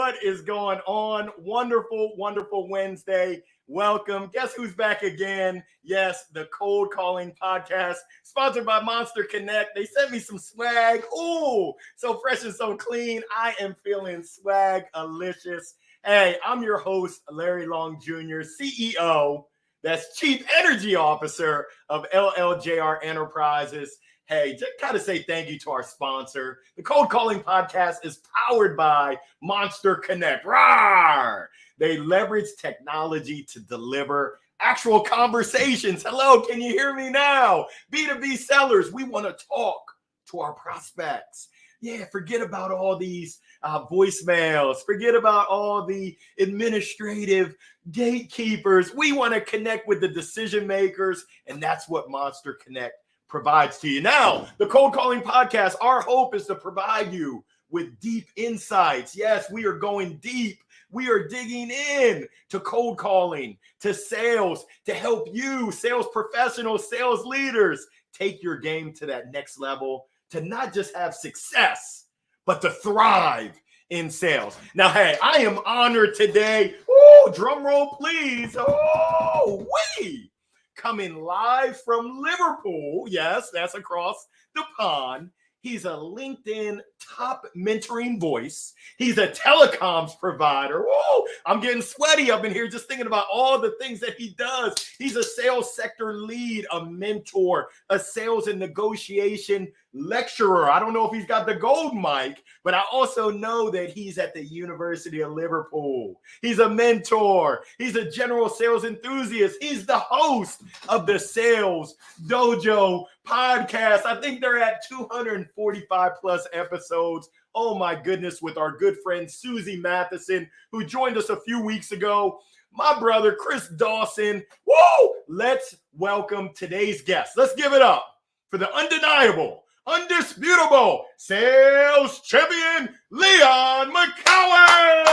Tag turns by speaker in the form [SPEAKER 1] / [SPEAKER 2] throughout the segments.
[SPEAKER 1] What is going on? Wonderful, wonderful Wednesday. Welcome. Guess who's back again? Yes, the Cold Calling Podcast, sponsored by Monster Connect. They sent me some swag. Ooh, so fresh and so clean. I am feeling swag-alicious. Hey, I'm your host, Larry Long Jr., CEO, that's Chief Energy Officer of LLJR Enterprises. Hey, just gotta say thank you to our sponsor. The Cold Calling Podcast is powered by Monster Connect. Rawr! They leverage technology to deliver actual conversations. Hello, can you hear me now? B2B sellers, we want to talk to our prospects. Yeah, forget about all these voicemails. Forget about all the administrative gatekeepers. We want to connect with the decision makers, and that's what Monster Connect provides to you. Now, the Cold Calling Podcast, our hope is to provide you with deep insights. Yes, we are going deep. We are digging in to cold calling, to sales, to help you, sales professionals, sales leaders, take your game to that next level, to not just have success, but to thrive in sales. Now, hey, I am honored today. Ooh, drum roll, please. Oh, wee! Coming live from Liverpool. Yes, that's across the pond. He's a LinkedIn top mentoring voice. He's a telecoms provider. Whoa, I'm getting sweaty up in here just thinking about all the things that he does. He's a sales sector lead, a mentor, a sales and negotiation lecturer. I don't know if he's got the gold mic, but I also know that he's at the University of Liverpool. He's a mentor. He's a general sales enthusiast. He's the host of the Sales Dojo podcast. I think they're at 245 plus episodes. Oh my goodness, with our good friend Susie Matheson, who joined us a few weeks ago. My brother, Chris Dawson. Woo! Let's welcome today's guest. Let's give it up for the undeniable, undisputable sales champion, Leon McCowan.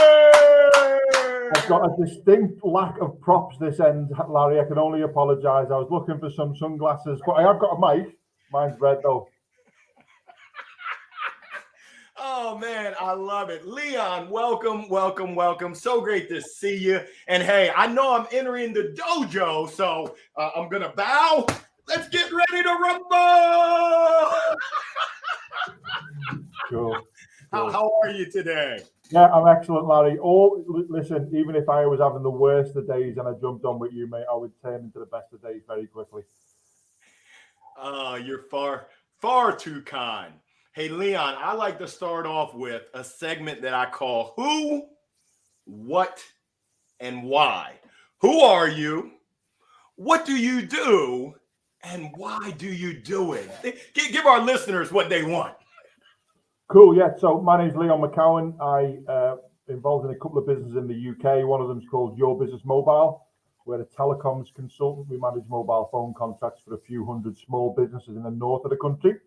[SPEAKER 2] I've got a distinct lack of props this end, Larry. I can only apologize. I was looking for some sunglasses, but I have got a mic. Mine's red, though.
[SPEAKER 1] Oh, man, I love it. Leon, welcome, welcome, welcome. So great to see you. And, hey, I know I'm entering the dojo, so I'm going to bow. Let's get ready to rumble.
[SPEAKER 2] Cool.
[SPEAKER 1] How are you today?
[SPEAKER 2] Yeah, I'm excellent, Larry. Listen, even if I was having the worst of days and I jumped on with you, mate, I would turn into the best of days very quickly.
[SPEAKER 1] You're far too kind. Hey, Leon, I like to start off with a segment that I call Who, What, and Why. Who are you? What do you do? And why do you do it? Give our listeners what they want.
[SPEAKER 2] Cool, yeah. So my name's Leon McCowan. I involved in a couple of businesses in the UK. One of them is called Your Business Mobile. We're a telecoms consultant. We manage mobile phone contracts for a few hundred small businesses in the north of the country.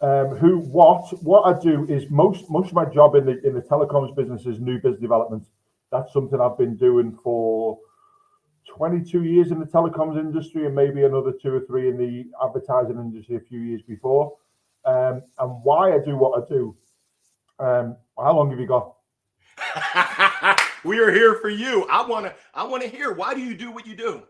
[SPEAKER 2] What I do is most of my job in the telecoms business is new business development. That's something I've been doing for 22 years in the telecoms industry and maybe another 2 or 3 in the advertising industry a few years before. And why I do what I do. How long have you got?
[SPEAKER 1] We are here for you. I want to hear, why do you do what you do?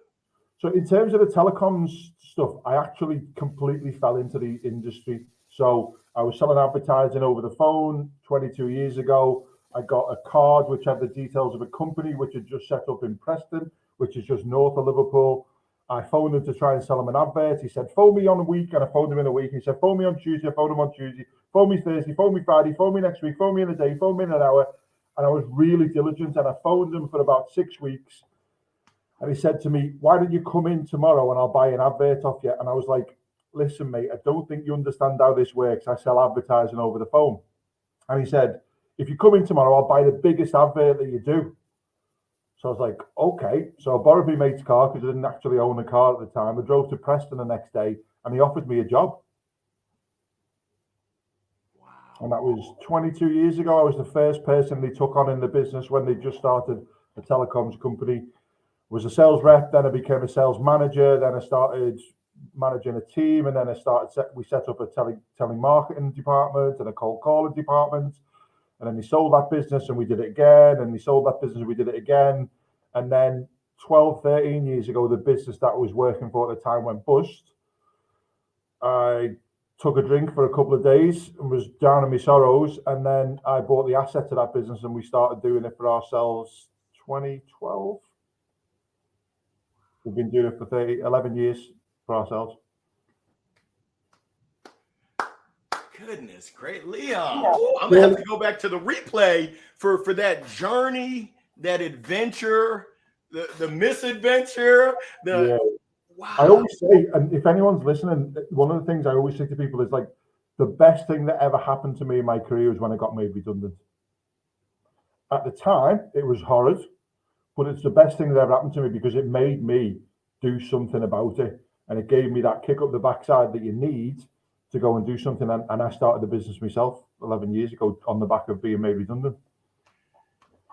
[SPEAKER 2] So in terms of the telecoms stuff, I actually completely fell into the industry. So I was selling advertising over the phone 22 years ago. I got a card which had the details of a company which had just set up in Preston, which is just north of Liverpool. I phoned him to try and sell him an advert. He said, phone me on a week, and I phoned him in a week. He said, phone me on Tuesday. I phoned him on Tuesday. Phone me Thursday, phone me Friday, phone me next week, phone me in a day, phone me in an hour. And I was really diligent, and I phoned him for about 6 weeks. And he said to me, why don't you come in tomorrow and I'll buy an advert off you? And I was like, listen, mate, I don't think you understand how this works. I sell advertising over the phone. And he said, if you come in tomorrow, I'll buy the biggest advert that you do. So I was like, okay. So I borrowed my mate's car because I didn't actually own a car at the time. I drove to Preston the next day and he offered me a job.
[SPEAKER 1] Wow.
[SPEAKER 2] And that was 22 years ago. I was the first person they took on in the business when they just started a telecoms company. Was a sales rep, then I became a sales manager, then I started managing a team, and then we set up a telemarketing department and a cold calling department. And then we sold that business and we did it again. And we sold that business and we did it again. And then 12, 13 years ago, the business that I was working for at the time went bust. I took a drink for a couple of days and was down in my sorrows. And then I bought the assets of that business and we started doing it for ourselves 2012. We've been doing it for 11 years for ourselves.
[SPEAKER 1] Goodness, great, Leon. Ooh, I'm gonna have to go back to the replay for that journey, that adventure, the misadventure. Wow.
[SPEAKER 2] I always say, and if anyone's listening, one of the things I always say to people is like, the best thing that ever happened to me in my career was when I got made redundant. At the time, it was horrid, but it's the best thing that ever happened to me because it made me do something about it, and it gave me that kick up the backside that you need to go and do something. And I started the business myself 11 years ago on the back of being made redundant.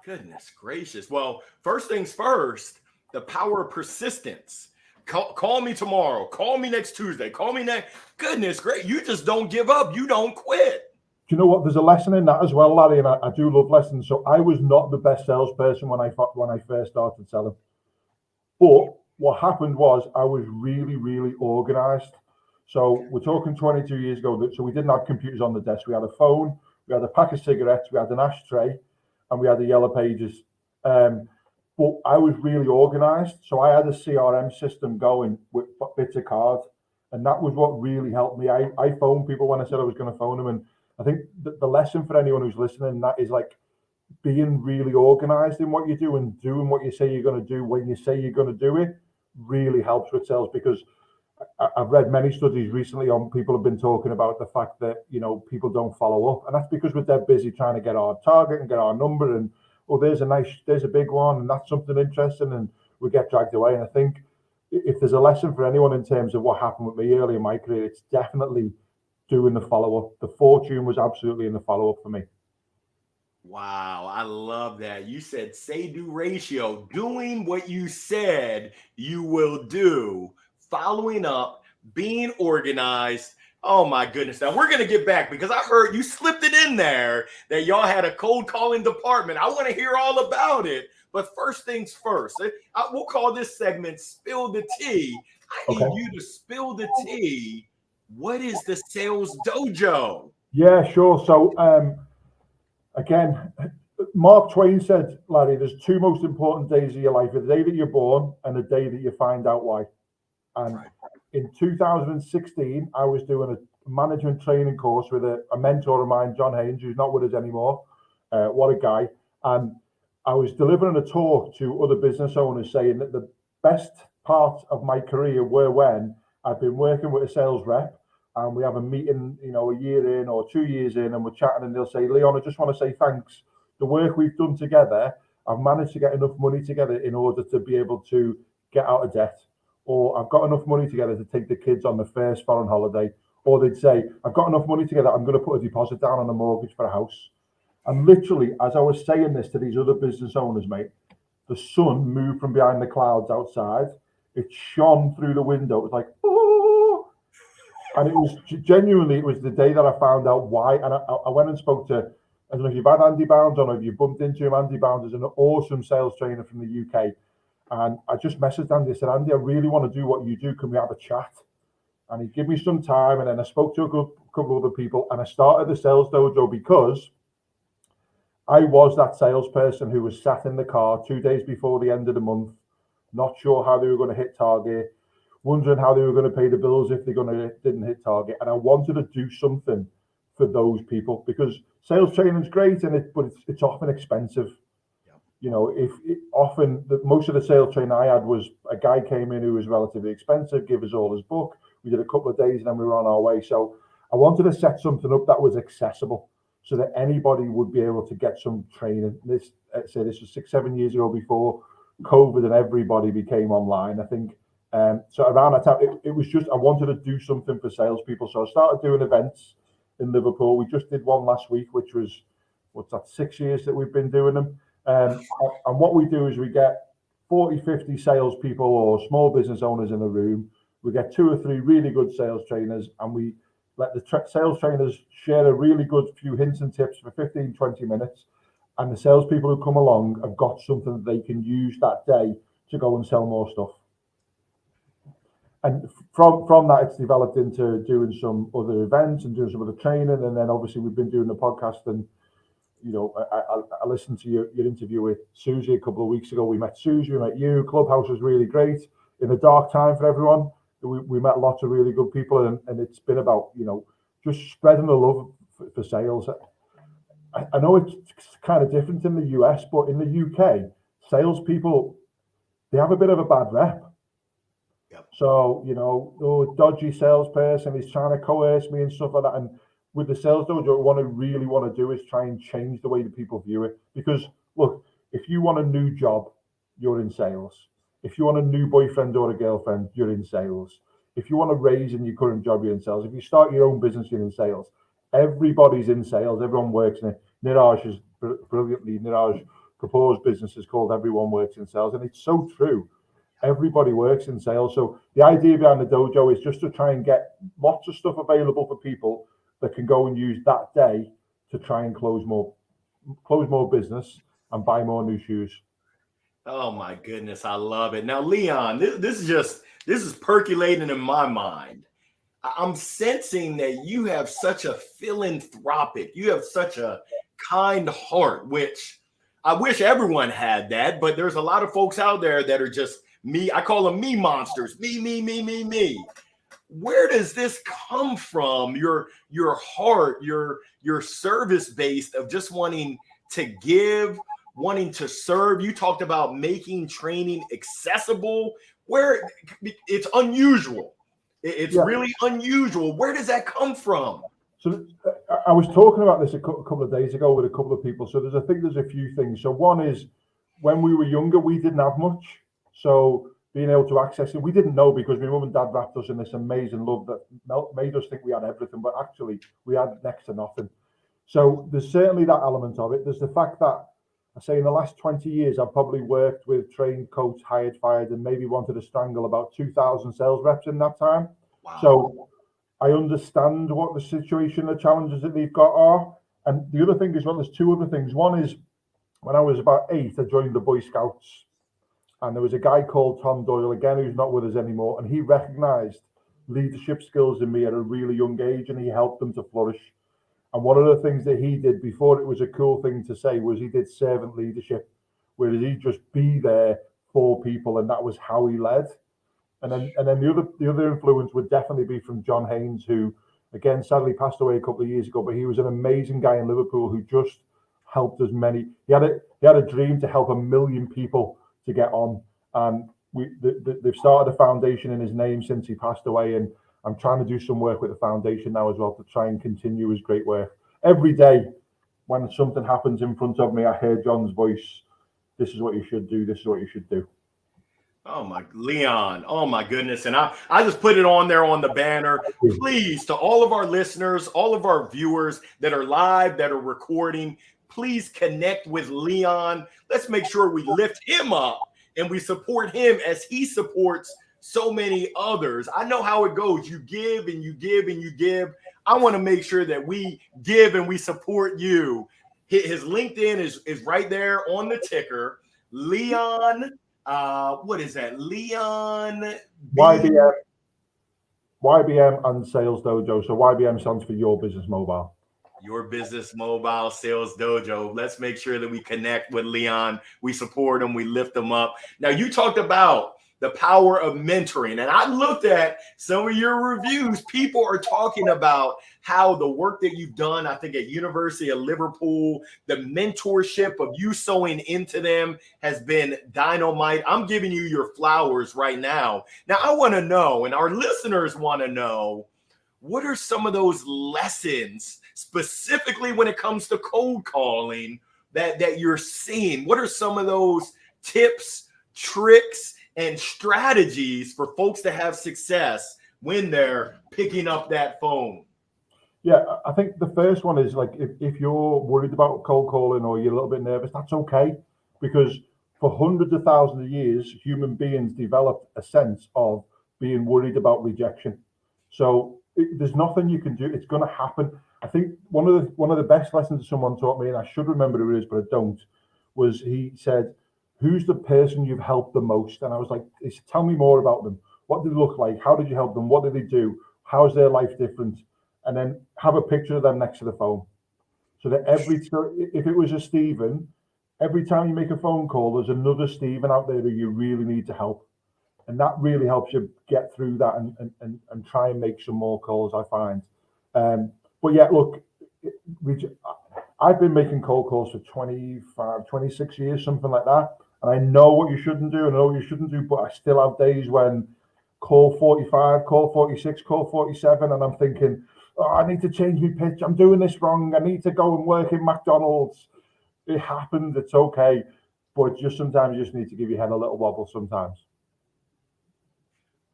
[SPEAKER 1] Goodness gracious. Well, first things first, the power of persistence. Call me tomorrow. Call me next Tuesday. Call me next. Goodness great. You just don't give up. You don't quit.
[SPEAKER 2] Do you know what? There's a lesson in that as well, Larry, and I do love lessons. So I was not the best salesperson when I first started selling. But what happened was I was really, really organized. So we're talking 22 years ago. So we didn't have computers on the desk. We had a phone, we had a pack of cigarettes, we had an ashtray, and we had the yellow pages. But I was really organized. So I had a CRM system going with bits of cards. And that was what really helped me. I phoned people when I said I was going to phone them. And I think the lesson for anyone who's listening, that is like being really organized in what you do and doing what you say you're going to do when you say you're going to do it really helps with sales. Because I've read many studies recently on people have been talking about the fact that, you know, people don't follow up. And that's because we're dead busy trying to get our target and get our number. And, oh, there's a big one and that's something interesting. And we get dragged away. And I think if there's a lesson for anyone in terms of what happened with me early in my career, it's definitely doing the follow-up. The fortune was absolutely in the follow-up for me.
[SPEAKER 1] Wow, I love that. You said say-do ratio, doing what you said you will do, following up, being organized. Oh my goodness. Now we're going to get back because I heard you slipped it in there that y'all had a cold calling department. I want to hear all about it. But first things first, we'll call this segment Spill the Tea. I need you to spill the tea. What is the Sales Dojo?
[SPEAKER 2] Yeah, sure. So again, Mark Twain said, Larry, there's two most important days of your life, the day that you're born and the day that you find out why. And in 2016, I was doing a management training course with a mentor of mine, John Haynes, who's not with us anymore. What a guy. And I was delivering a talk to other business owners saying that the best part of my career were when I've been working with a sales rep and we have a meeting, you know, a year in or 2 years in and we're chatting and they'll say, Leon, I just want to say thanks. The work we've done together, I've managed to get enough money together in order to be able to get out of debt. Or I've got enough money together to take the kids on the first foreign holiday. Or they'd say, I've got enough money together, I'm going to put a deposit down on a mortgage for a house. And literally, as I was saying this to these other business owners, mate, the sun moved from behind the clouds outside. It shone through the window. It was like, oh. And it was genuinely, it was the day that I found out why. And I went and spoke to, I don't know if you've had Andy Bounds on or if you bumped into him. Andy Bounds is an awesome sales trainer from the UK. And I just messaged Andy. I said, Andy, I really want to do what you do. Can we have a chat? And he gave me some time. And then I spoke to a couple of other people. And I started the Sales Dojo because I was that salesperson who was sat in the car 2 days before the end of the month, not sure how they were going to hit target, wondering how they were going to pay the bills if they didn't hit target. And I wanted to do something for those people because sales training is great, but it's often expensive. You know, most of the sales training I had was a guy came in who was relatively expensive, give us all his book. We did a couple of days and then we were on our way. So I wanted to set something up that was accessible so that anybody would be able to get some training. This was 6-7 years ago before COVID and everybody became online. I think so around that time, it was just I wanted to do something for salespeople. So I started doing events in Liverpool. We just did one last week, which was 6 years that we've been doing them. And what we do is we get 40, 50 salespeople or small business owners in a room. We get 2 or 3 really good sales trainers, and we let the sales trainers share a really good few hints and tips for 15, 20 minutes. And the salespeople who come along have got something that they can use that day to go and sell more stuff. And from that, it's developed into doing some other events and doing some other training. And then obviously we've been doing the podcast. And, you know, I listened to your interview with Susie a couple of weeks ago. We met Susie, we met you. Clubhouse was really great. In a dark time for everyone, we met lots of really good people. And it's been about, you know, just spreading the love for sales. I know it's kind of different in the US, but in the UK, salespeople, they have a bit of a bad rep. Yep. So, you know, oh, dodgy salesperson, he's trying to coerce me and stuff like that. And with the sales dojo, what I really want to do is try and change the way that people view it. Because look, if you want a new job, you're in sales. If you want a new boyfriend or a girlfriend, you're in sales. If you want a raise in your current job, you're in sales. If you start your own business, you're in sales. Everybody's in sales. Everyone works in it. Niraj is brilliantly, Niraj Kapoor's business is called Everyone Works in Sales. And it's so true. Everybody works in sales. So the idea behind the dojo is just to try and get lots of stuff available for people that can go and use that day to try and close more business and buy more new shoes.
[SPEAKER 1] Oh my goodness, I love it. Now, Leon, this is percolating in my mind. I'm sensing that you have such a philanthropic, you have such a kind heart, which I wish everyone had that, but there's a lot of folks out there that are just me. I call them me monsters. Me. Where does this come from? Your heart, your service based of just wanting to give, wanting to serve. You talked about making training accessible, where it's unusual. It's really unusual. Where does that come from?
[SPEAKER 2] So I was talking about this a couple of days ago with a couple of people. So I think there's a few things. So one is when we were younger, we didn't have much. So being able to access it, we didn't know because my mum and dad wrapped us in this amazing love that made us think we had everything, but actually we had next to nothing. So there's certainly that element of it. There's the fact that I say in the last 20 years, I've probably worked with, trained, coached, hired, fired, and maybe wanted to strangle about 2,000 sales reps in that time. Wow. So I understand what the situation, the challenges that they've got are. And the other thing as well, there's two other things. One is when I was about 8, I joined the Boy Scouts. And there was a guy called Tom Doyle, again, who's not with us anymore. And he recognized leadership skills in me at a really young age, and he helped them to flourish. And one of the things that he did before it was a cool thing to say was he did servant leadership, where he'd just be there for people, and that was how he led. And then the other influence would definitely be from John Haynes, who again sadly passed away a couple of years ago, but he was an amazing guy in Liverpool who just helped as many. He had a dream to help 1 million people to get on, and they've started a foundation in his name since he passed away, and I'm trying to do some work with the foundation now as well to try and continue his great work. Every day when something happens in front of me, I hear John's voice. This is what you should do. This is what you should do.
[SPEAKER 1] Oh my, Leon. Oh my goodness. And I just put it on there on the banner. Please, to all of our listeners, all of our viewers that are live, that are recording, please connect with Leon. Let's make sure we lift him up and we support him as he supports so many others. I know how it goes. You give and you give and you give. I want to make sure that we give and we support you. His LinkedIn is right there on the ticker. Leon, what is that? Leon
[SPEAKER 2] YBM and Sales Dojo. So YBM stands for Your Business Mobile.
[SPEAKER 1] Your Business Mobile Sales Dojo. Let's make sure that we connect with Leon. We support him. We lift him up. Now, you talked about the power of mentoring, and I looked at some of your reviews. People are talking about how the work that you've done, I think at University of Liverpool, the mentorship of you sewing into them has been dynamite. I'm giving you your flowers right now. Now, I want to know, and our listeners want to know, what are some of those lessons, specifically when it comes to cold calling, that you're seeing? What are some of those tips, tricks, and strategies for folks to have success when they're picking up that phone?
[SPEAKER 2] Yeah, I think the first one is like, if you're worried about cold calling or you're a little bit nervous, that's okay. Because for hundreds of thousands of years, human beings developed a sense of being worried about rejection. So there's nothing you can do. It's going to happen. I think one of the best lessons someone taught me, and I should remember who it is, but I don't, was he said, "Who's the person you've helped the most?" And I was like, "Tell me more about them. What did they look like? How did you help them? What did they do? How's their life different?" And then have a picture of them next to the phone, so that if it was a Stephen, every time you make a phone call, there's another Stephen out there who you really need to help. And that really helps you get through that and try and make some more calls, I find. But yeah, look, I've been making cold calls for 25, 26 years, something like that. And I know what you shouldn't do, and I know what you shouldn't do, but I still have days when call 45, call 46, call 47, and I'm thinking, oh, I need to change my pitch. I'm doing this wrong. I need to go and work in McDonald's. It happens. It's okay. But just sometimes you just need to give your head a little wobble sometimes.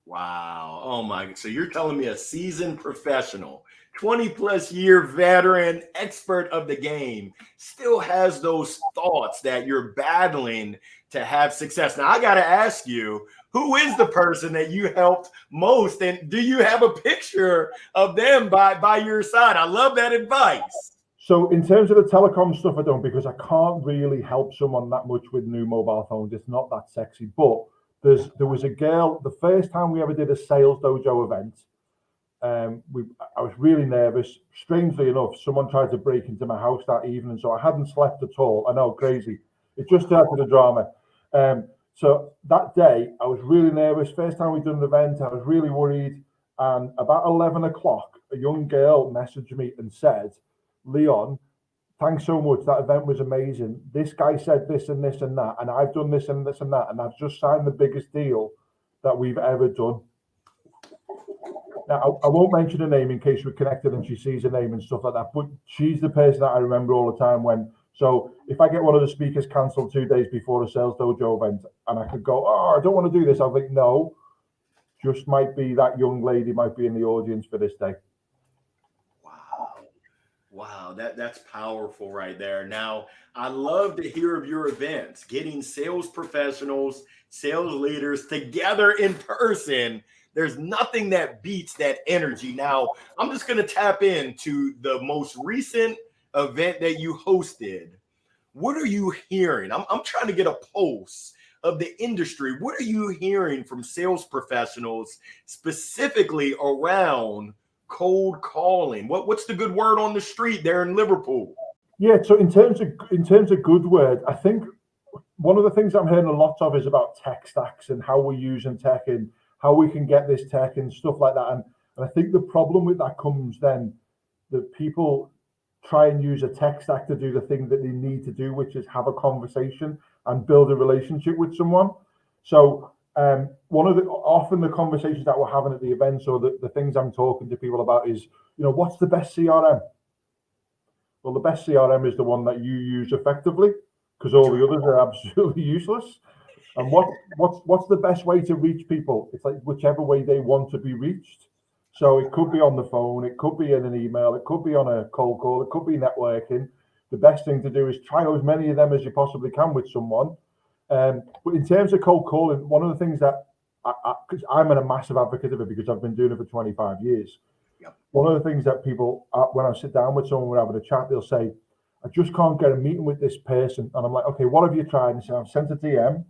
[SPEAKER 1] Wow. Oh my. So you're telling me a seasoned professional, 20 plus year veteran, expert of the game, still has those thoughts that you're battling to have success. Now I got to ask you, who is the person that you helped most? And do you have a picture of them by your side? I love that advice.
[SPEAKER 2] So in terms of the telecom stuff, I don't, because I can't really help someone that much with new mobile phones. It's not that sexy. But there was a girl, the first time we ever did a sales dojo event, I was really nervous. Strangely enough, someone tried to break into my house that evening, so I hadn't slept at all. I know, crazy. It just started the drama. So that day, I was really nervous. First time we'd done an event, I was really worried. And about 11 o'clock, a young girl messaged me and said, "Leon, thanks so much. That event was amazing. This guy said this and this and that, and I've done this and this and that, and I've just signed the biggest deal that we've ever done." Now, I won't mention her name in case we're connected and she sees her name and stuff like that, but she's the person that I remember all the time when. So if I get one of the speakers cancelled 2 days before a sales dojo event and I could go, "Oh, I don't want to do this," I'll think, no, just might be that young lady might be in the audience for this day.
[SPEAKER 1] Wow, that's powerful right there. Now, I love to hear of your events, getting sales professionals, sales leaders together in person. There's nothing that beats that energy. Now, I'm just going to tap into the most recent event that you hosted. What are you hearing? I'm trying to get a pulse of the industry. What are you hearing from sales professionals specifically around cold calling? What's the good word on the street there in Liverpool?
[SPEAKER 2] Yeah, so in terms of good word, I think one of the things I'm hearing a lot of is about tech stacks and how we're using tech and how we can get this tech and stuff like that. And I think the problem with that comes then that people try and use a tech stack to do the thing that they need to do, which is have a conversation and build a relationship with someone. So often the conversations that we're having at the events or the things I'm talking to people about is, what's the best CRM? Well, the best CRM is the one that you use effectively, because all the others are absolutely useless. And what's the best way to reach people? It's like whichever way they want to be reached. So it could be on the phone, it could be in an email, it could be on a cold call, it could be networking. The best thing to do is try as many of them as you possibly can with someone. But in terms of cold calling, one of the things that because I'm a massive advocate of it because I've been doing it for 25 years.
[SPEAKER 1] Yep.
[SPEAKER 2] One of the things that people, when I sit down with someone, we're having a chat, they'll say, "I just can't get a meeting with this person." And I'm like, "Okay, what have you tried?" And say, "I've sent a DM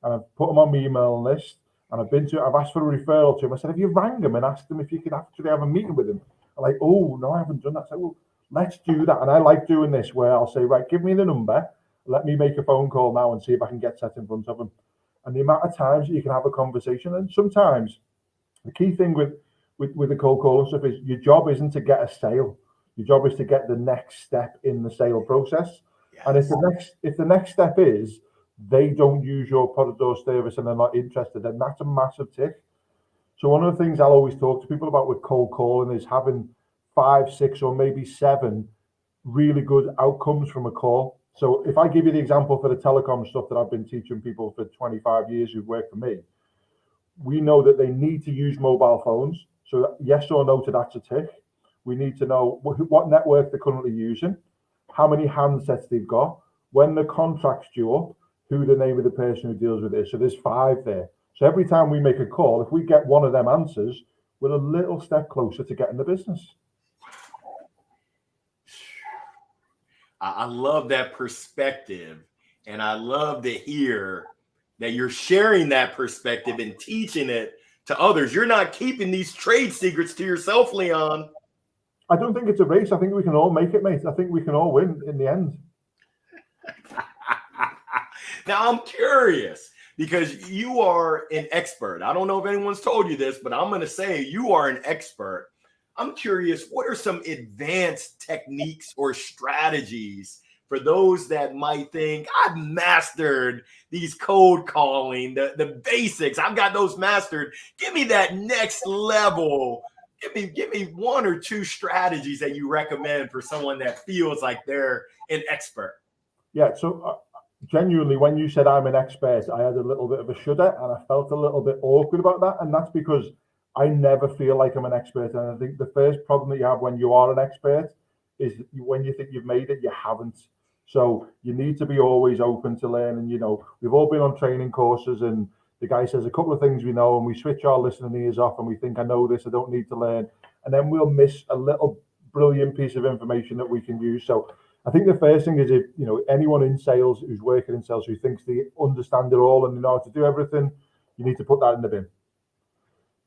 [SPEAKER 2] and I've put them on my email list and I've asked for a referral to him." I said, "Have you rang him and asked him if you could actually have a meeting with him?" I'm like, "Oh, no, I haven't done that." I said, "Well, let's do that." And I like doing this where I'll say, "Right, give me the number. Let me make a phone call now and see if I can get set in front of him." And the amount of times that you can have a conversation, and sometimes the key thing with the cold call and stuff is your job isn't to get a sale. Your job is to get the next step in the sale process. Yes. And if the next step is they don't use your product or service and they're not interested, then that's a massive tick. So one of the things I'll always talk to people about with cold calling is having 5, 6, or maybe 7 really good outcomes from a call. So if I give you the example for the telecom stuff that I've been teaching people for 25 years who've worked for me, we know that they need to use mobile phones. So yes or no to that's a tick. We need to know what network they're currently using, how many handsets they've got, when the contract's due up, who the name of the person who deals with it is. So there's 5 there. So every time we make a call, if we get one of them answers, we're a little step closer to getting the business.
[SPEAKER 1] I love that perspective, and I love to hear that you're sharing that perspective and teaching it to others. You're not keeping these trade secrets to yourself, Leon.
[SPEAKER 2] I don't think it's a race. I think we can all make it, mate. I think we can all win in the end.
[SPEAKER 1] Now, I'm curious because you are an expert. I don't know if anyone's told you this, but I'm going to say you are an expert. I'm curious, what are some advanced techniques or strategies for those that might think I've mastered these cold calling, the basics? I've got those mastered. Give me that next level. Give me one or two strategies that you recommend for someone that feels like they're an expert.
[SPEAKER 2] Yeah, so genuinely, when you said I'm an expert, I had a little bit of a shudder and I felt a little bit awkward about that. And that's because I never feel like I'm an expert. And I think the first problem that you have when you are an expert is when you think you've made it, you haven't. So you need to be always open to learning. You know, we've all been on training courses and the guy says a couple of things we know and we switch our listening ears off and we think, I know this, I don't need to learn. And then we'll miss a little brilliant piece of information that we can use. So I think the first thing is, if you know anyone in sales who's working in sales who thinks they understand it all and they know how to do everything, you need to put that in the bin,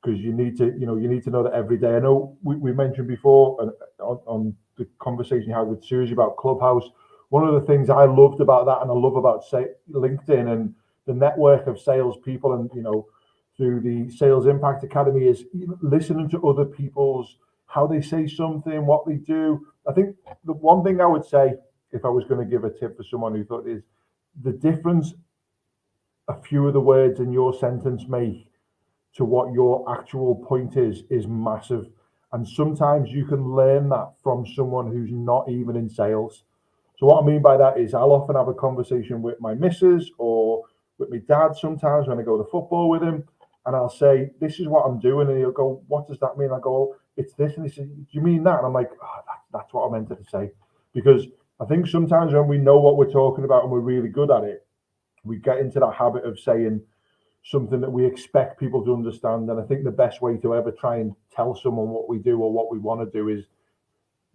[SPEAKER 2] because you need to know that every day. I know we mentioned before on the conversation you had with Susie about Clubhouse. One of the things I loved about that, and I love about LinkedIn and the network of salespeople, and through the Sales Impact Academy, is listening to other people's how they say something, what they do. I think the one thing I would say, if I was going to give a tip for someone who thought, is the difference a few of the words in your sentence make to what your actual point is massive. And sometimes you can learn that from someone who's not even in sales. So what I mean by that is I'll often have a conversation with my missus or with my dad sometimes when I go to football with him, and I'll say, this is what I'm doing. And he'll go, what does that mean? I go, it's this. And he says, do you mean that? And I'm like, that's what I meant to say. Because I think sometimes when we know what we're talking about and we're really good at it, we get into that habit of saying something that we expect people to understand. And I think the best way to ever try and tell someone what we do or what we want to do is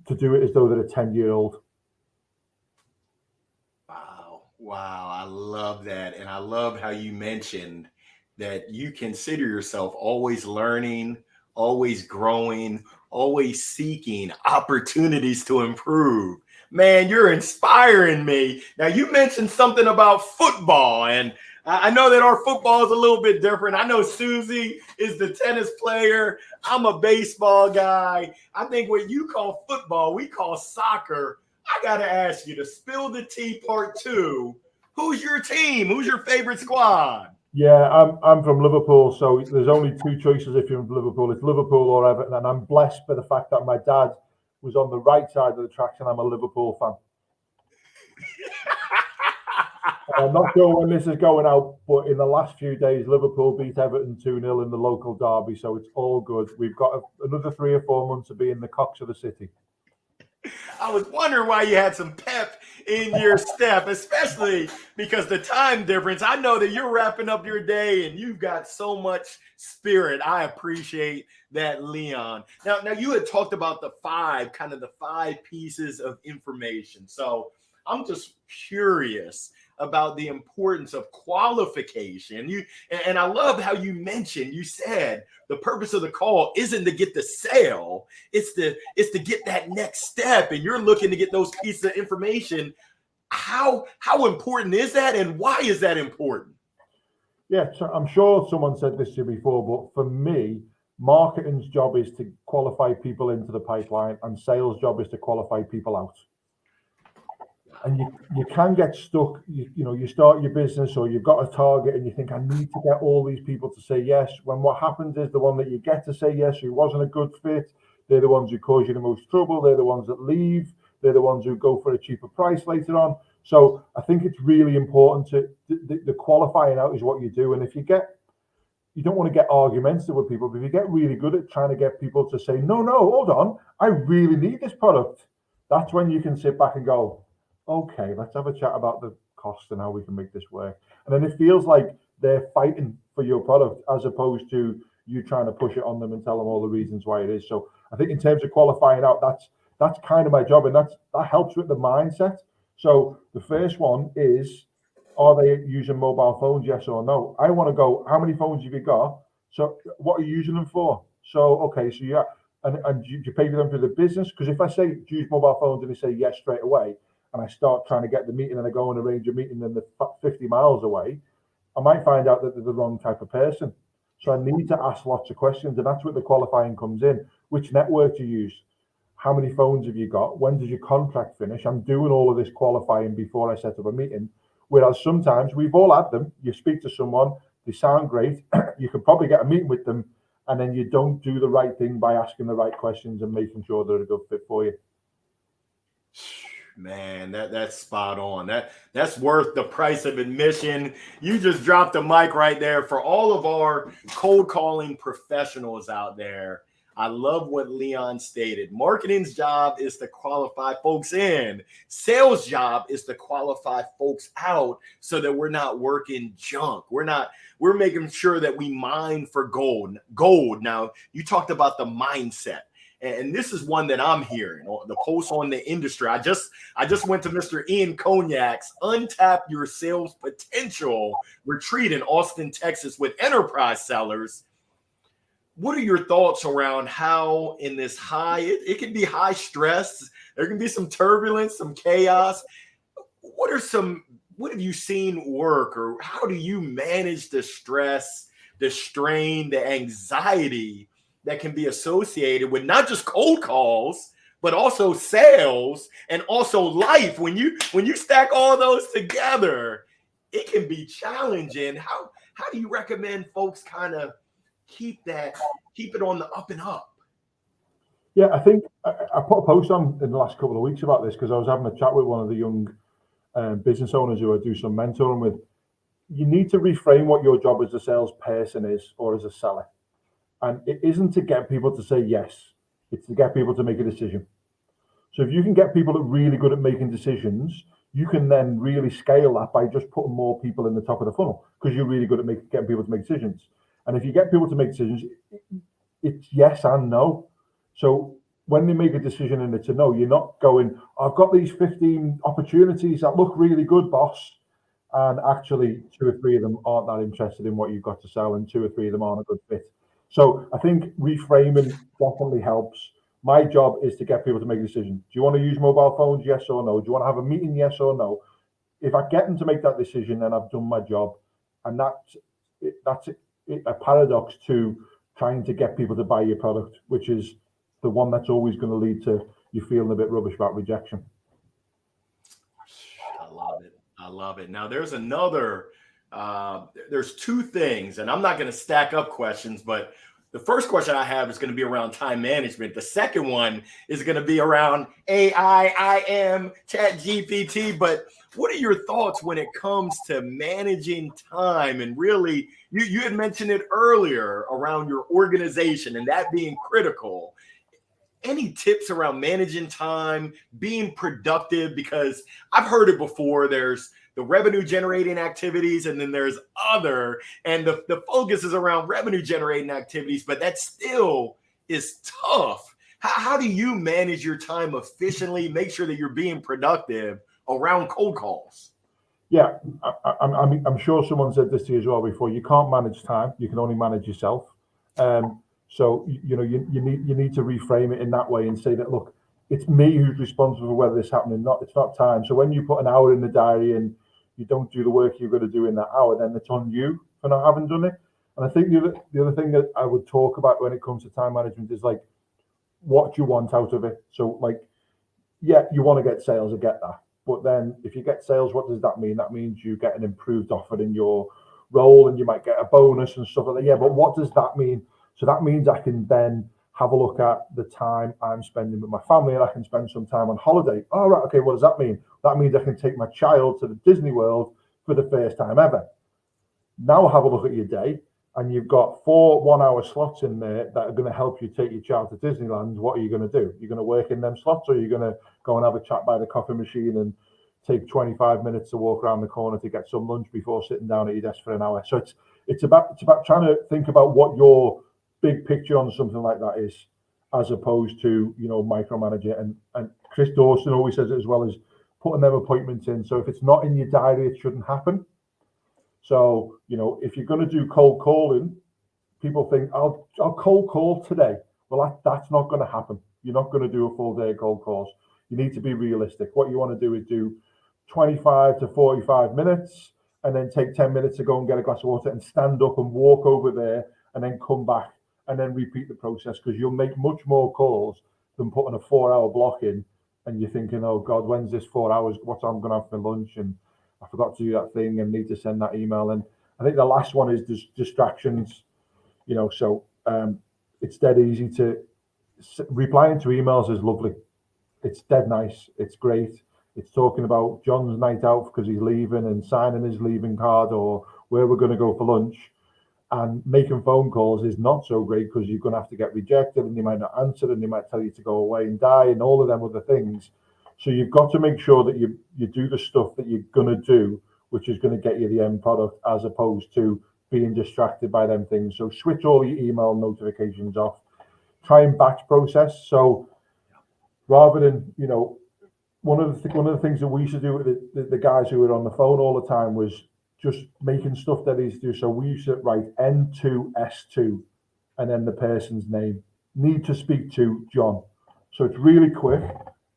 [SPEAKER 2] to do it as though they're a 10-year-old.
[SPEAKER 1] Wow. I love that. And I love how you mentioned that you consider yourself always learning, always growing, always seeking opportunities to improve. Man, you're inspiring me. Now, you mentioned something about football, and I know that our football is a little bit different. I know Susie is the tennis player. I'm a baseball guy. I think what you call football, we call soccer. I got to ask you to spill the tea part 2. Who's your team? Who's your favorite squad?
[SPEAKER 2] Yeah, I'm from Liverpool, so there's only 2 choices if you're from Liverpool. It's Liverpool or Everton, and I'm blessed by the fact that my dad was on the right side of the tracks, and I'm a Liverpool fan. I'm not sure when this is going out, but in the last few days, Liverpool beat Everton 2-0 in the local derby, so it's all good. We've got another 3 or 4 months to be in the cocks of the city.
[SPEAKER 1] I was wondering why you had some pep in your step, especially because the time difference. I know that you're wrapping up your day and you've got so much spirit. I appreciate that, Leon. Now you had talked about the 5 pieces of information. So I'm just curious about the importance of qualification. And I love how you said the purpose of the call isn't to get the sale, it's to get that next step, and you're looking to get those pieces of information. How important is that, and why is that important?
[SPEAKER 2] Yeah, so I'm sure someone said this to you before, but for me, marketing's job is to qualify people into the pipeline, and sales' job is to qualify people out. And you can get stuck, you start your business or you've got a target and you think, I need to get all these people to say yes, when what happens is the one that you get to say yes, who wasn't a good fit, they're the ones who cause you the most trouble, they're the ones that leave, they're the ones who go for a cheaper price later on. So I think it's really important the qualifying out is what you do. And if you don't want to get argumentative with people, but if you get really good at trying to get people to say, no, hold on, I really need this product, that's when you can sit back and go, okay, let's have a chat about the cost and how we can make this work. And then it feels like they're fighting for your product as opposed to you trying to push it on them and tell them all the reasons why it is. So I think in terms of qualifying out, that's kind of my job, and that helps with the mindset. So the first one is, are they using mobile phones? Yes or no. I want to go, how many phones have you got? So what are you using them for? So, okay, so yeah, and do you pay for them for the business? Because if I say, do you use mobile phones, and they say yes straight away, and I start trying to get the meeting and I go and arrange a meeting and they're 50 miles away, I might find out that they're the wrong type of person. So I need to ask lots of questions, and that's where the qualifying comes in. Which network do you use? How many phones have you got? When does your contract finish? I'm doing all of this qualifying before I set up a meeting. Whereas sometimes we've all had them. You speak to someone, they sound great. You can probably get a meeting with them, and then you don't do the right thing by asking the right questions and making sure they're a good fit for you.
[SPEAKER 1] Man, that's spot on. That's worth the price of admission. You just dropped the mic right there for all of our cold calling professionals out there. I love what Leon stated. Marketing's job is to qualify folks in. Sales' job is to qualify folks out so that we're not working junk. We're making sure that we mine for gold. Now, you talked about the mindset. And this is one that I'm hearing, the pulse on the industry. I just went to Mr. Ian Cognac's Untap Your Sales Potential retreat in Austin, Texas with enterprise sellers. What are your thoughts around how in this it can be high stress, there can be some turbulence, some chaos. What have you seen work, or how do you manage the stress, the strain, the anxiety that can be associated with not just cold calls, but also sales and also life? When you stack all those together, it can be challenging. How do you recommend folks kind of keep it on the up and up?
[SPEAKER 2] Yeah, I think I put a post on in the last couple of weeks about this because I was having a chat with one of the young business owners who I do some mentoring with. You need to reframe what your job as a salesperson is, or as a seller. And it isn't to get people to say yes, it's to get people to make a decision. So if you can get people that are really good at making decisions, you can then really scale that by just putting more people in the top of the funnel, because you're really good at getting people to make decisions. And if you get people to make decisions, it's yes and no. So when they make a decision and it's a no, you're not going, I've got these 15 opportunities that look really good, boss. And actually 2 or 3 of them aren't that interested in what you've got to sell, and 2 or 3 of them aren't a good fit. So I think reframing definitely helps. My job is to get people to make a decision. Do you want to use mobile phones? Yes or no? Do you want to have a meeting? Yes or no? If I get them to make that decision, then I've done my job. And that's a paradox to trying to get people to buy your product, which is the one that's always going to lead to you feeling a bit rubbish about rejection.
[SPEAKER 1] I love it. Now there's there's 2 things, and I'm not going to stack up questions, but the first question I have is going to be around time management. The second one is going to be around AI, IM, Chat GPT. But what are your thoughts when it comes to managing time? And really, you had mentioned it earlier around your organization and that being critical. Any tips around managing time, being productive? Because I've heard it before. There's the revenue generating activities, and then there's other, and the focus is around revenue generating activities, but that still is tough. How do you manage your time efficiently, make sure that you're being productive around cold calls?
[SPEAKER 2] Yeah, I'm sure someone said this to you as well before. You can't manage time. You can only manage yourself. So you need to reframe it in that way and say that, look, it's me who's responsible for whether this happening or not. It's not time. So when you put an hour in the diary and you don't do the work you're going to do in that hour, then it's on you for not having done it. And I think the other thing that I would talk about when it comes to time management is like, what do you want out of it? So like, yeah, you want to get sales, I get that. But then if you get sales, what does that mean? That means you get an improved offer in your role, and you might get a bonus and stuff like that. Yeah, but what does that mean? So that means I can then have a look at the time I'm spending with my family, and I can spend some time on holiday. All right, okay, what does that mean? That means I can take my child to the Disney World for the first time ever. Now have a look at your day, and you've got 4 1-hour slots in there that are going to help you take your child to Disneyland. What are you going to do? You're going to work in them slots, or you're going to go and have a chat by the coffee machine and take 25 minutes to walk around the corner to get some lunch before sitting down at your desk for an hour. So it's about trying to think about what your big picture on something like that is, as opposed to, micromanager. And Chris Dawson always says it as well, as putting them appointments in. So if it's not in your diary, it shouldn't happen. So, if you're going to do cold calling, people think I'll cold call today. Well, that's not going to happen. You're not going to do a full day of cold calls. You need to be realistic. What you want to do is do 25 to 45 minutes, and then take 10 minutes to go and get a glass of water and stand up and walk over there, and then come back and then repeat the process, because you'll make much more calls than putting a 4-hour block in and you're thinking, oh God, when's this 4 hours? What I'm going to have for lunch? And I forgot to do that thing and need to send that email. And I think the last one is distractions, so it's dead easy to replying to emails is lovely. It's dead nice. It's great. It's talking about John's night out because he's leaving and signing his leaving card, or where we're going to go for lunch. And making phone calls is not so great, because you're going to have to get rejected and you might not answer and they might tell you to go away and die and all of them other things. So you've got to make sure that you do the stuff that you're going to do, which is going to get you the end product, as opposed to being distracted by them things. So switch all your email notifications off. Try and batch process. So rather than, one of the things that we used to do with the guys who were on the phone all the time was just making stuff that is do. So we used to write N2S2 and then the person's name. Need to speak to John. So it's really quick,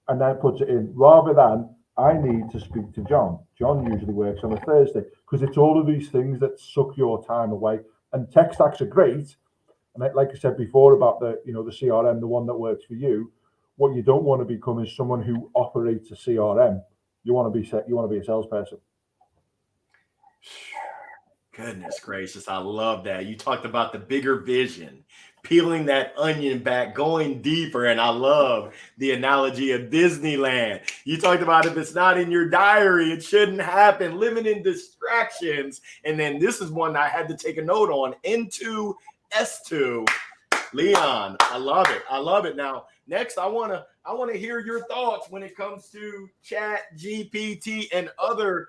[SPEAKER 2] and then puts it in, rather than I need to speak to John. John usually works on a Thursday, because it's all of these things that suck your time away. And tech stacks are great. And like I said before about the CRM, the one that works for you. What you don't want to become is someone who operates a CRM. You want to be a salesperson.
[SPEAKER 1] Goodness gracious, I love that. You talked about the bigger vision, peeling that onion back, going deeper. And I love the analogy of Disneyland. You talked about if it's not in your diary, it shouldn't happen, living in distractions. And then this is one I had to take a note on, N2S2. Leon, I love it. I love it. Now, next, I want to hear your thoughts when it comes to Chat GPT and other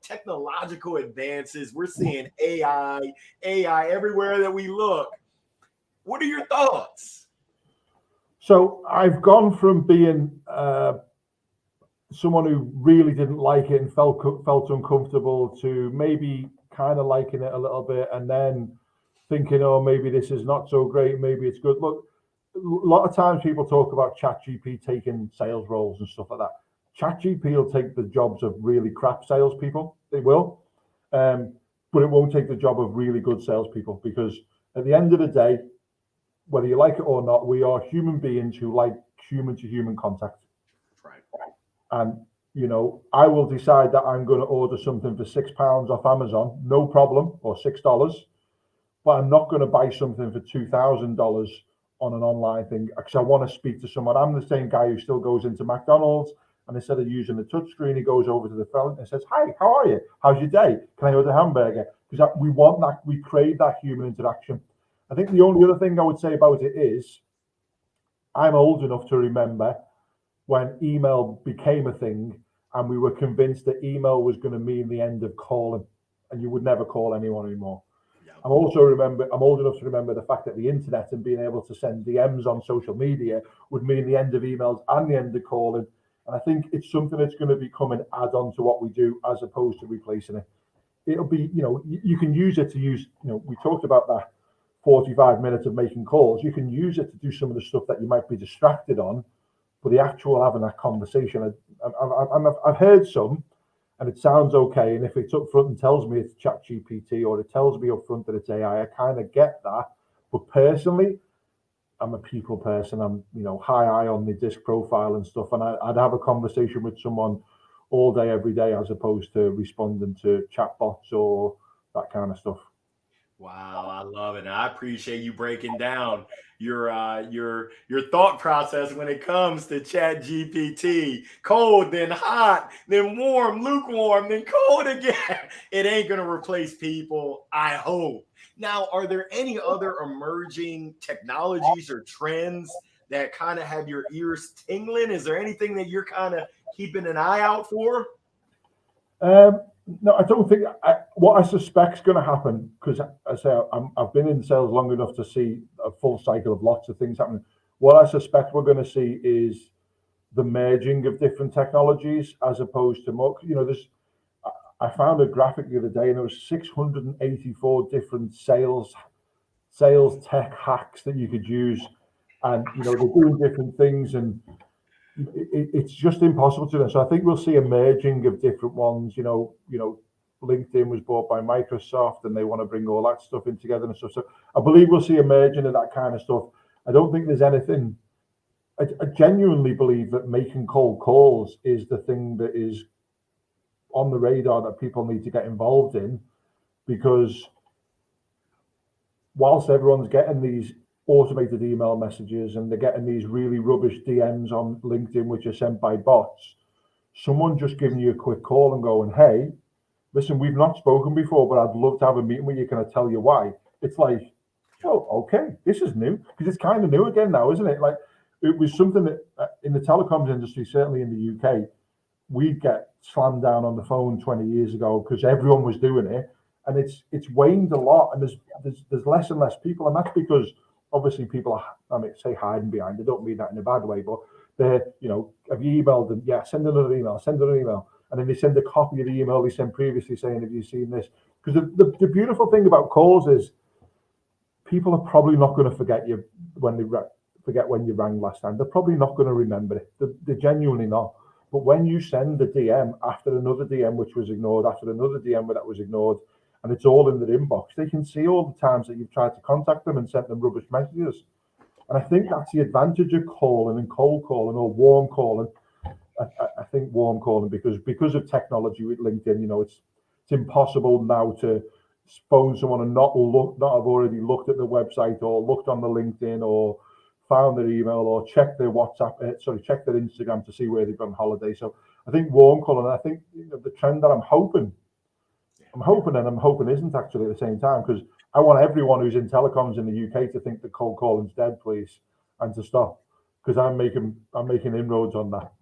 [SPEAKER 1] technological advances. We're seeing AI everywhere that we look. What are your thoughts?
[SPEAKER 2] So I've gone from being someone who really didn't like it and felt uncomfortable to maybe kind of liking it a little bit, and then thinking, oh, maybe this is not so great, maybe it's good. Look, a lot of times people talk about ChatGPT taking sales roles and stuff like that. ChatGPT will take the jobs of really crap salespeople. They will, but it won't take the job of really good salespeople, because at the end of the day, whether you like it or not, we are human beings who like human-to-human contact.
[SPEAKER 1] Right.
[SPEAKER 2] And I will decide that I'm going to order something for £6 off Amazon, no problem, or $6. But I'm not going to buy something for $2,000 on an online thing, because I want to speak to someone. I'm the same guy who still goes into McDonald's, and instead of using the touchscreen, he goes over to the phone and says, "Hi, how are you? How's your day? Can I order a hamburger?" Because we want that, we crave that human interaction. I think the only other thing I would say about it is, I'm old enough to remember when email became a thing, and we were convinced that email was going to mean the end of calling, and you would never call anyone anymore. I'm old enough to remember the fact that the internet and being able to send DMs on social media would mean the end of emails and the end of calling. And I think it's something that's going to become an add-on to what we do, as opposed to replacing it. It'll be, you can use it to use, we talked about that 45 minutes of making calls. You can use it to do some of the stuff that you might be distracted on, but the actual having that conversation, I've heard some, and it sounds okay. And if it's up front and tells me it's ChatGPT, or it tells me up front that it's AI, I kind of get that. But personally, I'm a people person. I'm, high eye on the disc profile and stuff. And I'd have a conversation with someone all day, every day, as opposed to responding to chatbots or that kind of stuff.
[SPEAKER 1] Wow, I love it. And I appreciate you breaking down your thought process when it comes to Chat GPT. Cold, then hot, then warm, lukewarm, then cold again. It ain't gonna replace people, I hope. Now, are there any other emerging technologies or trends that kind of have your ears tingling? Is there anything that you're kind of keeping an eye out for?
[SPEAKER 2] No, I don't think. What I suspect is going to happen, because I say I've been in sales long enough to see a full cycle of lots of things happening. What I suspect we're going to see is the merging of different technologies, as opposed to more. I found a graphic the other day, and there was 684 different sales tech hacks that you could use, and they're doing different things, and it's just impossible to know. So I think we'll see a merging of different ones. LinkedIn was bought by Microsoft, and they want to bring all that stuff in together and stuff. So I believe we'll see a merging of that kind of stuff. I don't think there's anything. I genuinely believe that making cold calls is the thing that is on the radar that people need to get involved in, because whilst everyone's getting these automated email messages and they're getting these really rubbish DMs on LinkedIn, which are sent by bots, someone just giving you a quick call and going, hey, listen, we've not spoken before, but I'd love to have a meeting with you. Can I tell you why? It's like, oh, okay, this is new, because it's kind of new again now, isn't it? Like, it was something that in the telecoms industry, certainly in the UK, we'd get slammed down on the phone 20 years ago because everyone was doing it, and it's waned a lot, and there's less and less people, and that's because obviously people are, say hiding behind. I don't mean that in a bad way, but they're, have you emailed them? Yeah, send another email, and then they send a copy of the email they sent previously saying, have you seen this? Because the beautiful thing about calls is people are probably not going to forget you when you rang last time. They're probably not going to remember it. They're genuinely not. But when you send a DM after another DM which was ignored, after another DM that was ignored, and it's all in their inbox, they can see all the times that you've tried to contact them and sent them rubbish messages. And I think that's the advantage of calling and cold calling, or warm calling. I think warm calling, because of technology with LinkedIn, it's impossible now to phone someone and not have already looked at the website, or looked on the LinkedIn, or found their email, or check their check their Instagram to see where they've gone on holiday. So I think warm calling, I think the trend that I'm hoping isn't actually at the same time, because I want everyone who's in telecoms in the UK to think that cold calling's dead, please, and to stop, because I'm making inroads on that.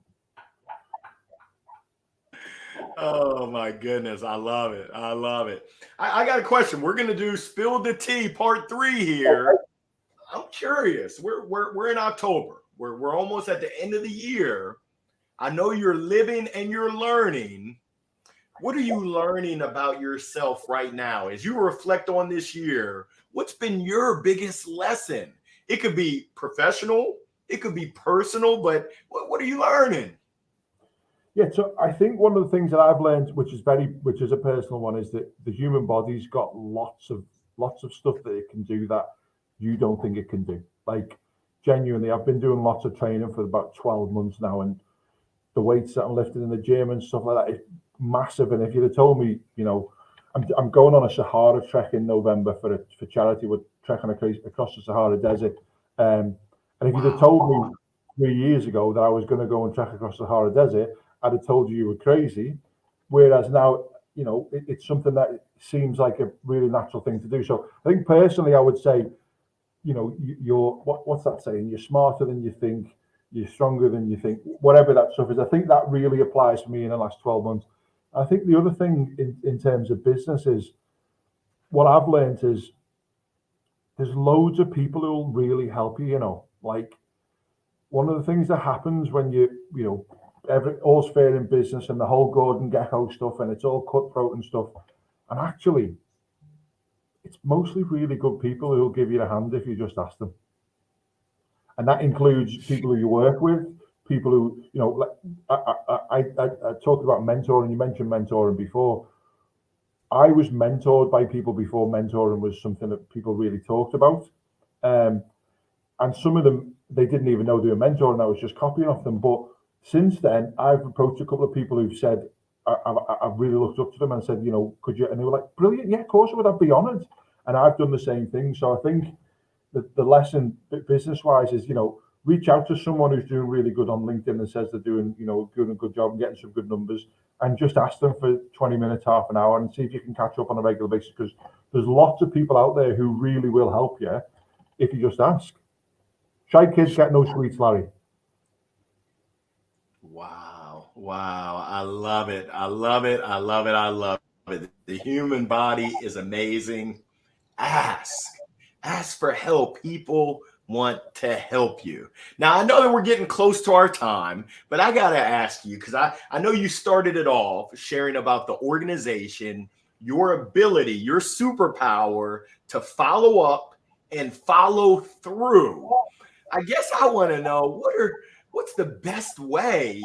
[SPEAKER 1] Oh my goodness, I love it. I got a question. We're gonna do Spill the Tea Part 3 here. Okay. I'm curious. We're in October. We're almost at the end of the year. I know you're living and you're learning. What are you learning about yourself right now as you reflect on this year? What's been your biggest lesson? It could be professional, it could be personal, but what are you learning?
[SPEAKER 2] Yeah, so I think one of the things that I've learned, which is a personal one, is that the human body's got lots of stuff that it can do that you don't think it can do. Like, genuinely, I've been doing lots of training for about 12 months now, and the weights that I'm lifting in the gym and stuff like that is massive. And if you'd have told me, I'm going on a Sahara trek in November for charity. We're trekking across the Sahara Desert. And if you'd have told me 3 years ago that I was going to go and trek across the Sahara Desert, I'd have told you were crazy. Whereas now, it's something that seems like a really natural thing to do. So I think personally, I would say, you're what's that saying? You're smarter than you think, you're stronger than you think, whatever that stuff is. I think that really applies to me in the last 12 months. I think the other thing in terms of business is, what I've learned is there's loads of people who will really help you, like one of the things that happens when all's fair in business and the whole Gordon Gekko stuff, and it's all cutthroat and stuff. And actually, it's mostly really good people who will give you a hand if you just ask them. And that includes people who you work with, people who, I talked about mentoring. You mentioned mentoring before. I was mentored by people before mentoring was something that people really talked about. And some of them, they didn't even know they were mentoring. I was just copying off them. But since then, I've approached a couple of people who've said, I've really looked up to them and said, could you? And they were like, brilliant. Yeah, of course I would. I'd be honored. And I've done the same thing. So I think the lesson business-wise is, reach out to someone who's doing really good on LinkedIn and says they're doing, doing a good job and getting some good numbers, and just ask them for 20 minutes, half an hour, and see if you can catch up on a regular basis, because there's lots of people out there who really will help you if you just ask. Shy kids get no sweets, Larry.
[SPEAKER 1] Wow. Wow, I love it. I love it. I love it. I love it. The human body is amazing. Ask. Ask for help. People want to help you. Now, I know that we're getting close to our time, but I got to ask you because I know you started it off sharing about the organization, your ability, your superpower to follow up and follow through. I guess I want to know what's the best way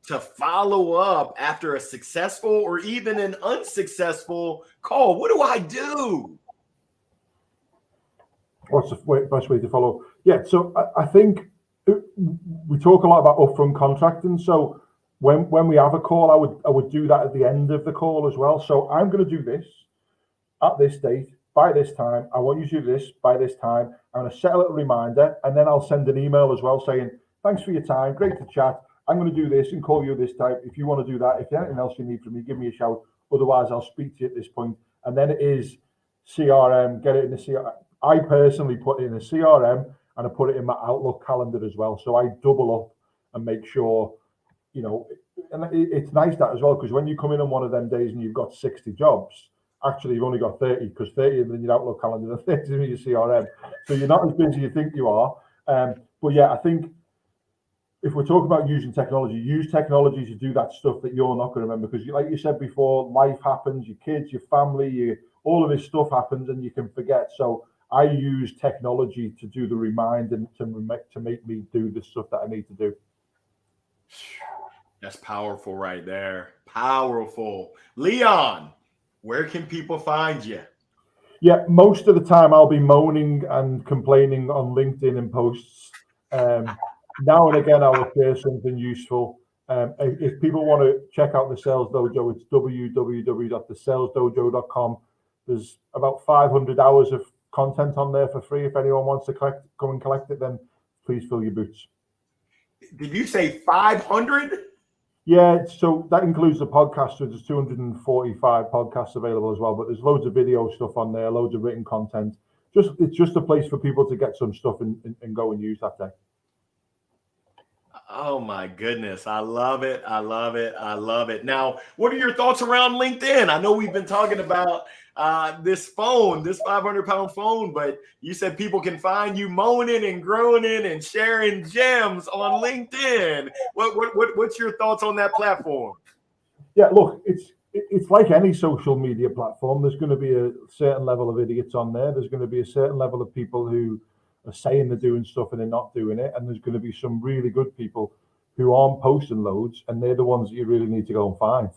[SPEAKER 1] to follow up after a successful or even an unsuccessful call? What do I do?
[SPEAKER 2] What's the best way to follow? Yeah, so I think we talk a lot about upfront contracting. So when we have a call, I would do that at the end of the call as well. So I'm going to do this at this date by this time. I want you to do this by this time. I'm going to set a little reminder, and then I'll send an email as well saying thanks for your time, great to chat. I'm going to do this and call you this time. If you want to do that, if there's anything else you need from me, give me a shout. Otherwise, I'll speak to you at this point. And then it is CRM, get it in the CRM. I personally put it in a CRM and I put it in my Outlook calendar as well. So I double up and make sure, and it's nice that as well, because when you come in on one of them days and you've got 60 jobs, actually you've only got 30 because 30 of them in your Outlook calendar and 30 in your CRM. So you're not as busy as you think you are. But yeah, I think if we're talking about using technology, use technology to do that stuff that you're not going to remember. Because like you said before, life happens, your kids, your family, all of this stuff happens and you can forget. So I use technology to do the reminding to make me do the stuff that I need to do.
[SPEAKER 1] That's powerful right there. Powerful. Leon, where can people find you?
[SPEAKER 2] Yeah, most of the time I'll be moaning and complaining on LinkedIn and posts. Now and again, I will share something useful. If people want to check out the Sales Dojo, it's www.thesalesdojo.com. There's about 500 hours of content on there for free. If anyone wants to come and collect it, then please fill your boots.
[SPEAKER 1] Did you say 500?
[SPEAKER 2] Yeah, so that includes the podcast. So there's 245 podcasts available as well, but there's loads of video stuff on there, loads of written content. It's just a place for people to get some stuff and go and use that day.
[SPEAKER 1] Oh my goodness. I love it. I love it. I love it. Now, what are your thoughts around LinkedIn? I know we've been talking about this phone, this 500-pound phone, but you said people can find you moaning and groaning and sharing gems on LinkedIn. What's your thoughts on that platform?
[SPEAKER 2] Yeah, look, it's like any social media platform. There's going to be a certain level of idiots on there. There's going to be a certain level of people who are saying they're doing stuff and they're not doing it. And there's going to be some really good people who aren't posting loads, and they're the ones that you really need to go and find.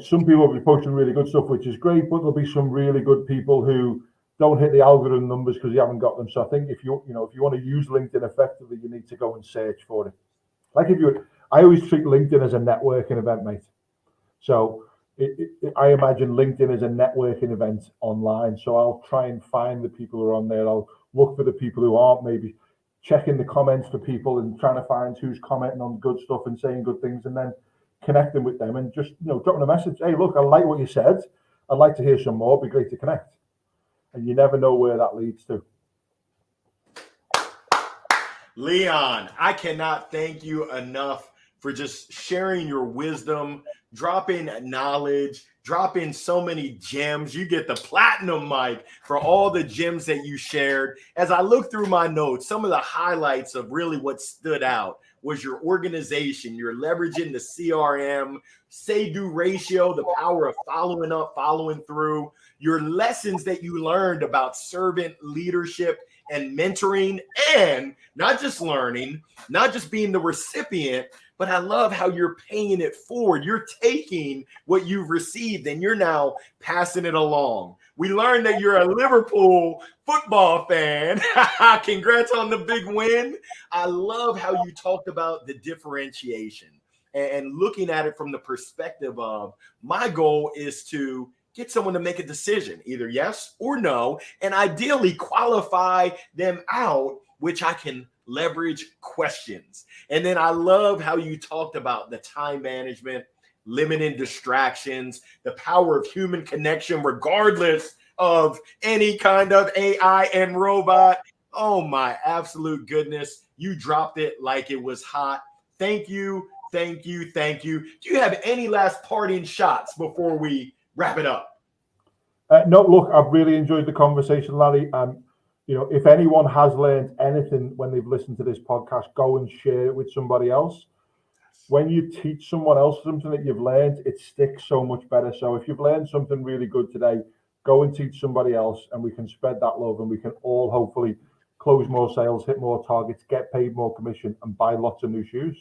[SPEAKER 2] Some people will be posting really good stuff, which is great, but there'll be some really good people who don't hit the algorithm numbers because you haven't got them. So I think if you want to use LinkedIn effectively, you need to go and search for it. I always treat LinkedIn as a networking event, mate. So I imagine LinkedIn as a networking event online. So I'll try and find the people who are on there. I'll look for the people who aren't, maybe checking the comments for people and trying to find who's commenting on good stuff and saying good things, and then connecting with them and just dropping a message. Hey, look, I like what you said. I'd like to hear some more. It'd be great to connect. And you never know where that leads to.
[SPEAKER 1] Leon, I cannot thank you enough for just sharing your wisdom, dropping knowledge, dropping so many gems. You get the platinum mic for all the gems that you shared. As I look through my notes, some of the highlights of really what stood out was your organization. You're leveraging the CRM, say-do ratio, the power of following up, following through, your lessons that you learned about servant leadership and mentoring, and not just learning, not just being the recipient, but I love how you're paying it forward. You're taking what you've received and you're now passing it along. We learned that you're a Liverpool football fan. Congrats on the big win. I love how you talked about the differentiation and looking at it from the perspective of my goal is to get someone to make a decision, either yes or no, and ideally qualify them out, which I can leverage questions. And then I love how you talked about the time management, limiting distractions, the power of human connection, regardless of any kind of AI and robot. Oh my absolute goodness. You dropped it like it was hot. Thank you. Thank you. Thank you. Do you have any last parting shots before we wrap it up?
[SPEAKER 2] No, look, I've really enjoyed the conversation, Larry. If anyone has learned anything when they've listened to this podcast, go and share it with somebody else. When you teach someone else something that you've learned, it sticks so much better. So if you've learned something really good today, go and teach somebody else, and we can spread that love, and we can all hopefully close more sales, hit more targets, get paid more commission, and buy lots of new shoes.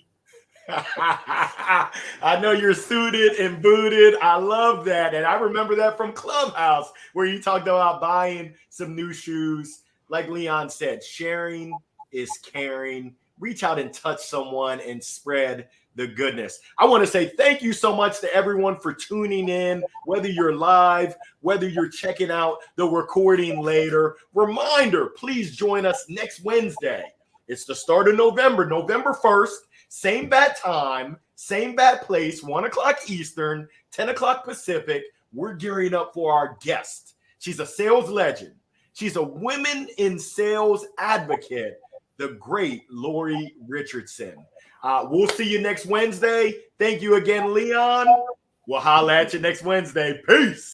[SPEAKER 1] I know you're suited and booted. I love that. And I remember that from Clubhouse, where you talked about buying some new shoes. Like Leon said, sharing is caring. Reach out and touch someone and spread the goodness. I want to say thank you so much to everyone for tuning in, whether you're live, whether you're checking out the recording later. Reminder, please join us next Wednesday. It's the start of November, November 1st. Same bat time, same bat place, 1 o'clock Eastern, 10 o'clock Pacific. We're gearing up for our guest. She's a sales legend. She's a women in sales advocate, the great Lori Richardson. We'll see you next Wednesday. Thank you again, Leon. We'll holla at you next Wednesday. Peace.